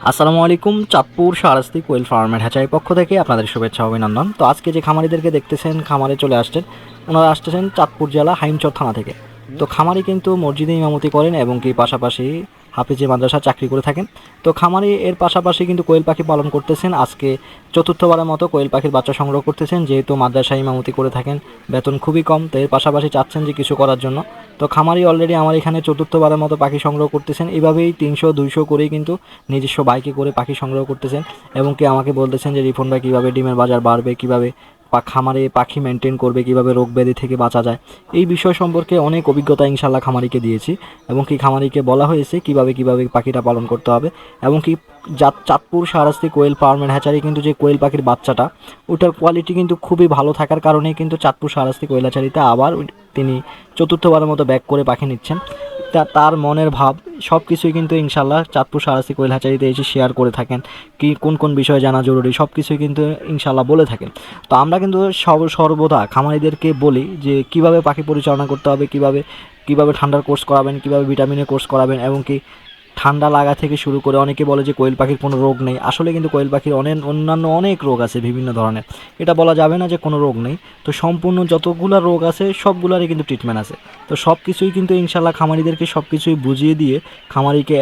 আসসালামু আলাইকুম। চাঁদপুর শাহরাস্তি কোয়েল ফার্মের হ্যাচারি পক্ষ থেকে আপনাদের শুভেচ্ছা অভিনন্দন। তো আজকে যে খামারিদেরকে দেখতেছেন খামারে চলে আসছেন, ওনারা আসতেছেন চাঁদপুর জেলা হাইমচর থানা থেকে। তো খামারি কিন্তু মসজিদে ইমামতি করেন এবং কি পাশাপাশি হাফিজে মাদ্রাসা চাকরি করে থাকেন। তো খামারি এর পাশাপাশি কিন্তু কোয়েল পাখি পালন করতেছেন। আজকে চতুর্থবারের মতো কোয়েল পাখির বাচ্চা সংগ্রহ করতেছেন, যেহেতু মাদ্রাসায় ইমামতি করে থাকেন, বেতন খুবই কম। তো এর পাশাপাশি চাচ্ছেন যে কিছু করার জন্য। তো খামারি অলরেডি আমার এখানে চতুর্থবারের মতো পাখি সংগ্রহ করতেছেন। এভাবেই 300-200 করেই কিন্তু নিজস্ব বাইকে করে পাখি সংগ্রহ করতেছেন এবং কি আমাকে বলতেছেন যে রিফন ভাই কীভাবে ডিমের বাজার বাড়বে, কীভাবে খামারে পাখি মেনটেন করবে, কীভাবে রোগ ব্যাধি থেকে বাঁচা যায়, এই বিষয় সম্পর্কে অনেক অভিজ্ঞতা ইনশাল্লাহ খামারিকে দিয়েছি এবং কি খামারিকে বলা হয়েছে কীভাবে পাখিটা পালন করতে হবে। এবং কি চাঁদপুর শাহরাস্তি কোয়েল ফার্মের হ্যাচারি কিন্তু যে কোয়েল পাখির বাচ্চাটা, ওটার কোয়ালিটি কিন্তু খুবই ভালো থাকার কারণেই কিন্তু চাঁদপুর শাহরাস্তি কোয়েল হ্যাচারিতে আবার তিনি চতুর্থবারের মতো ব্যাক করে পাখি নিচ্ছেন। তার মনের ভাব সব কিছুই কিন্তু ইনশাল্লাহ চাঁদপুর শাহরাস্তি কোয়েল হ্যাচারিতে এসে শেয়ার করে থাকেন। কি কোন কোন বিষয়ে জানা জরুরি সব কিছুই কিন্তু ইনশাল্লাহ বলে থাকেন। তো আমরা কিন্তু সর্বদা খামারিদেরকে বলি যে কিভাবে পাখি পরিচালনা করতে হবে, কিভাবে ঠান্ডার কোর্স করাবেন, কিভাবে ভিটামিনের কোর্স করাবেন এবং কি ঠান্ডা লাগা থেকে শুরু করে অনেকে বলে যে কোয়েল পাখির কোনো রোগ নেই। আসলে কিন্তু কোয়েল পাখির অন্যান্য অনেক রোগ আছে বিভিন্ন ধরনের, এটা বলা যাবে না যে কোনো রোগ নেই। তো সম্পূর্ণ যতগুলো রোগ আছে সবগুলোরই কিন্তু ট্রিটমেন্ট আছে। তো সব কিছুই কিন্তু ইনশাল্লাহ খামারিদেরকে সব কিছুই বুঝিয়ে দিয়ে খামারিকে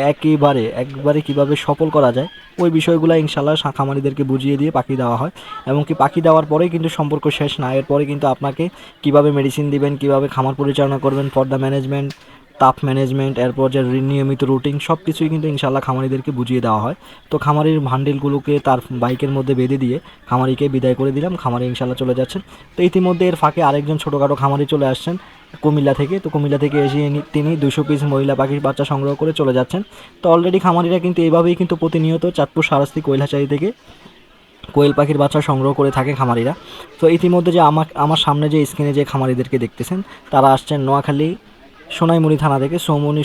একবারে কীভাবে সফল করা যায় ওই বিষয়গুলো ইনশাল্লাহ খামারিদেরকে বুঝিয়ে দিয়ে পাখি দেওয়া হয়। এবং কি পাখি দেওয়ার পরেই কিন্তু সম্পর্ক শেষ না, এরপরে কিন্তু আপনাকে কিভাবে মেডিসিন দিবেন, কিভাবে খামার পরিচালনা করবেন, ফর দ্য ম্যানেজমেন্ট, তাপ ম্যানেজমেন্ট, এরপর যে নিয়মিত রুটিন সব কিছুই কিন্তু ইনশাল্লাহ খামারিদেরকে বুঝিয়ে দেওয়া হয়। তো খামারির ভান্ডিলগুলোকে তার বাইকের মধ্যে বেঁধে দিয়ে খামারিকে বিদায় করে দিলাম, খামারি ইনশাল্লাহ চলে যাচ্ছেন। তো ইতিমধ্যে এর ফাঁকে আরেকজন ছোটোখাটো খামারি চলে আসছেন কুমিল্লা থেকে। তো কুমিল্লা থেকে এসে তিনি 200 পিস মহিলা পাখির বাচ্চা সংগ্রহ করে চলে যাচ্ছেন। তো অলরেডি খামারিরা কিন্তু এইভাবেই কিন্তু প্রতিনিয়ত চাঁদপুর শাহরাস্তি কোয়েল হ্যাচারি থেকে কোয়েল পাখির বাচ্চা সংগ্রহ করে থাকে খামারিরা। তো ইতিমধ্যে যে আমার সামনে যে স্ক্রিনে যে খামারিদেরকে দেখতেছেন, তারা আসছেন নোয়াখালী সোনাইমুড়ি থানা থেকে,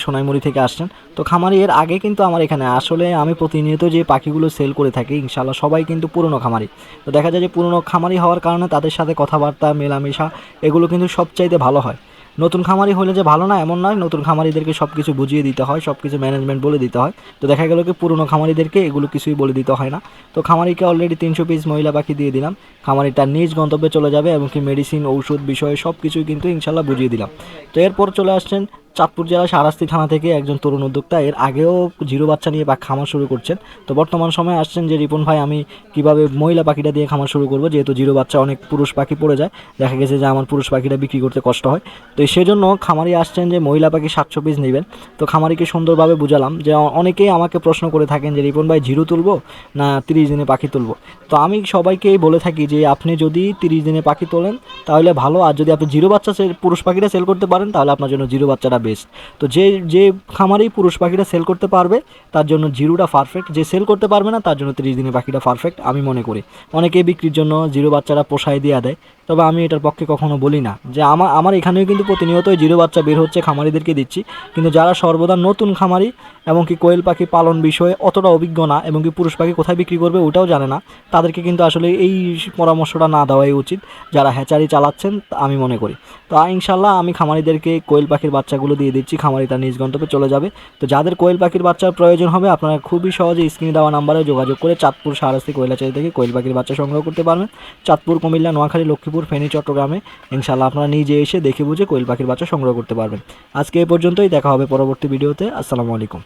সোনাইমুড়ি থেকে আসছেন। তো খামারি এর আগে কিন্তু আমার এখানে আসলে আমি প্রতিনিয়ত যে পাখিগুলো সেল করে থাকি ইনশাল্লাহ সবাই কিন্তু পুরনো খামারি। তো দেখা যায় যে পুরনো খামারি হওয়ার কারণে তাদের সাথে কথাবার্তা মেলামেশা এগুলো কিন্তু সবচাইতে ভালো হয়। নতুন খামারি হলে যে ভালো না এমন নয়, নতুন খামারিদেরকে সব কিছু বুঝিয়ে দিতে হয়, সব কিছু ম্যানেজমেন্ট বলে দিতে হয়। তো দেখা গেল কি পুরনো খামারিদেরকে এগুলো কিছুই বলে দিতে হয় না। তো খামারিকে অলরেডি 300 পিস মহিলা পাখি দিয়ে দিলাম। খামারি তার নিজ গন্তব্যে চলে যাবে এবং কি মেডিসিন ঔষধ বিষয়ে সব কিছুই কিন্তু ইনশাল্লাহ বুঝিয়ে দিলাম। তো এরপর চলে আসছেন চাঁদপুর জেলা শাহরাস্তি থানা থেকে একজন তরুণ উদ্যোক্তা, এর আগেও জিরো বাচ্চা নিয়ে খামার শুরু করছেন। তো বর্তমান সময়ে আসছেন যে রিপন ভাই আমি কিভাবে মহিলা পাখিটা দিয়ে খামার শুরু করব, যেহেতু জিরো বাচ্চা অনেক পুরুষ পাখি পড়ে যায়, দেখা গেছে যে আমার পুরুষ পাখিটা বিক্রি করতে কষ্ট হয়। তো সেজন্য খামারি আসছেন যে মহিলা পাখি 700 পিস নেবেন। তো খামারিকে সুন্দরভাবে বুঝালাম যে অনেকেই আমাকে প্রশ্ন করে থাকেন যে রিপন ভাই জিরো তুলবো না 30 দিনে পাখি তুলবো। তো আমি সবাইকেই বলে থাকি যে আপনি যদি 30 দিনে পাখি তোলেন তাহলে ভালো, আর যদি আপনি জিরো বাচ্চা পুরুষ পাখিটা সেল করতে পারেন তাহলে আপনার জন্য জিরো বাচ্চাটা বেস্ট। তো যে খামারেই পুরুষ পাখিটা সেল করতে পারবে তার জন্য জিরোটা পারফেক্ট, যে সেল করতে পারবে না তার জন্য 30 দিনের পাখিটা পারফেক্ট আমি মনে করি। অনেকেই বিক্রির জন্য জিরো বাচ্চারা পোষায় দিয়ে দেয়, তবে আমি এটার পক্ষে কখনো বলি না। যে আমার এখানেও কিন্তু প্রতিনিয়ত জিরো বাচ্চা বের হচ্ছে, খামারিদেরকে দিচ্ছি। কিন্তু যারা সর্বদা নতুন খামারি এবং কি কোয়েল পাখি পালন বিষয়ে অতটা অভিজ্ঞ না এবং কি পুরুষ পাখি কোথায় বিক্রি করবে ওটাও জানে না, তাদেরকে কিন্তু আসলে এই পরামর্শটা না দেওয়াই উচিত যারা হ্যাচারি চালাচ্ছেন আমি মনে করি। তো ইনশাল্লাহ আমি খামারিদেরকে কোয়েল পাখির বাচ্চাগুলো দিয়ে দিচ্ছি, খামারি তার নিজ গন্তব্যে চলে যাবে। তো যাদের কোয়েল পাখির বাচ্চার প্রয়োজন হবে আপনারা খুবই সহজে স্ক্রিনে দেওয়া নাম্বারে যোগাযোগ করে চাঁদপুর শাহরাস্তি কোয়েল হ্যাচারি থেকে কোয়েল পাখির বাচ্চা সংগ্রহ করতে পারবেন। চাঁদপুর, কুমিল্লা, নোয়াখালী, লক্ষ্মীপুর, ফেনী, চট্টগ্রামে ইনশাল্লাহ আপনারা নিজে এসে দেখে বুঝে কোয়েল পাখির বাচ্চা সংগ্রহ করতে পারবেন। আজকে এ পর্যন্তই, দেখা হবে পরবর্তী ভিডিওতে। আসসালামু আলাইকুম।